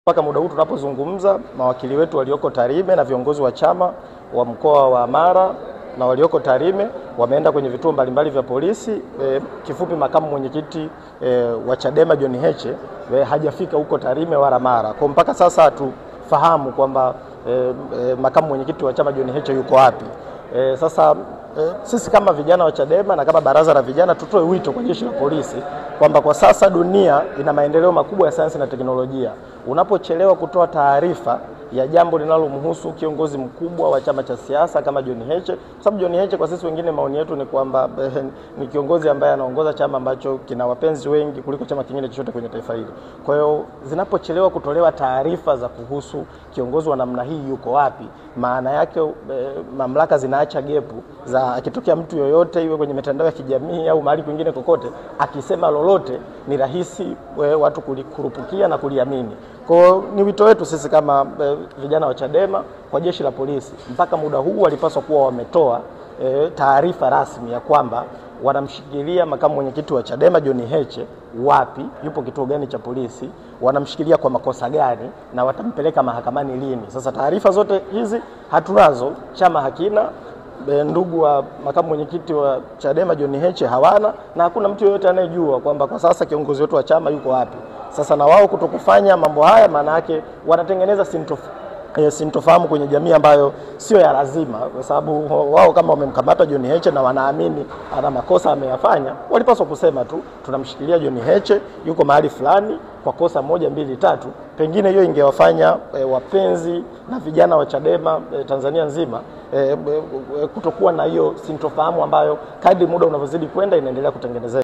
Mpaka muda huu tunapozungumza, mawakili wetu walioko Tarime na viongozi wa chama wa mkoa wa Mara na walioko Tarime wameenda kwenye vituo mbalimbali vya polisi. Kifupi, makamu mwenyekiti wa Chadema John Heche hajafika huko Tarime wala Mara. Kwa mpaka sasa hatufahamu kwamba makamu mwenyekiti wa chama John Heche yuko wapi. Sasa sisi kama vijana wa Chadema na kama baraza la vijana tutoe wito kwa jeshi la polisi kwamba kwa sasa dunia ina maendeleo makubwa ya sayansi na teknolojia. Unapochelewa kutoa taarifa ya jambo linalomhusu kiongozi mkubwa wa chama cha siasa kama John Heche, kwa sababu John Heche kwa sisi wengine maoni yetu ni kwamba ni kiongozi ambaye anaongoza chama ambacho kina wapenzi wengi kuliko chama kingine chochote kwenye taifa hili. Kwa hiyo zinapochelewa kutolewa taarifa za kuhusu kiongozi wa namna hii yuko wapi, maana yake mamlaka zinaacha gepu za akitokea mtu yoyote iwe kwenye mitandao ya kijamii au mahali kwingine kokote akisema lolote ni rahisi watu kurupukia na kuliamini. Kwa ni wito wetu sisi kama vijana wa Chadema kwa jeshi la polisi, mpaka muda huu walipaswa kuwa wametoa taarifa rasmi ya kwamba wanamshikilia makamu mwenyekiti wa Chadema John Heche wapi, yupo kituo gani cha polisi, wanamshikilia kwa makosa gani na watampeleka mahakamani lini. Sasa taarifa zote hizi hatunazo, chama hakina, ndugu wa makamu mwenyekiti wa Chadema John Heche hawana, na hakuna mtu yoyote anayejua kwamba kwa sasa kiongozi wetu wa chama yuko wapi. Sasa na wao kutokufanya mambo haya, maana yake wanatengeneza sintofahamu kwenye jamii ambayo sio ya lazima, kwa sababu wao kama wamemkamata John Heche na wanaamini ana makosa ameyafanya, walipaswa kusema tu tunamshikilia John Heche, yuko mahali fulani kwa kosa 1, 2, 3. Pengine hiyo ingewafanya wapenzi na vijana wa Chadema Tanzania nzima kutokuwa na hiyo sintofahamu ambayo kadri muda unavyozidi kwenda inaendelea kutengenezeka.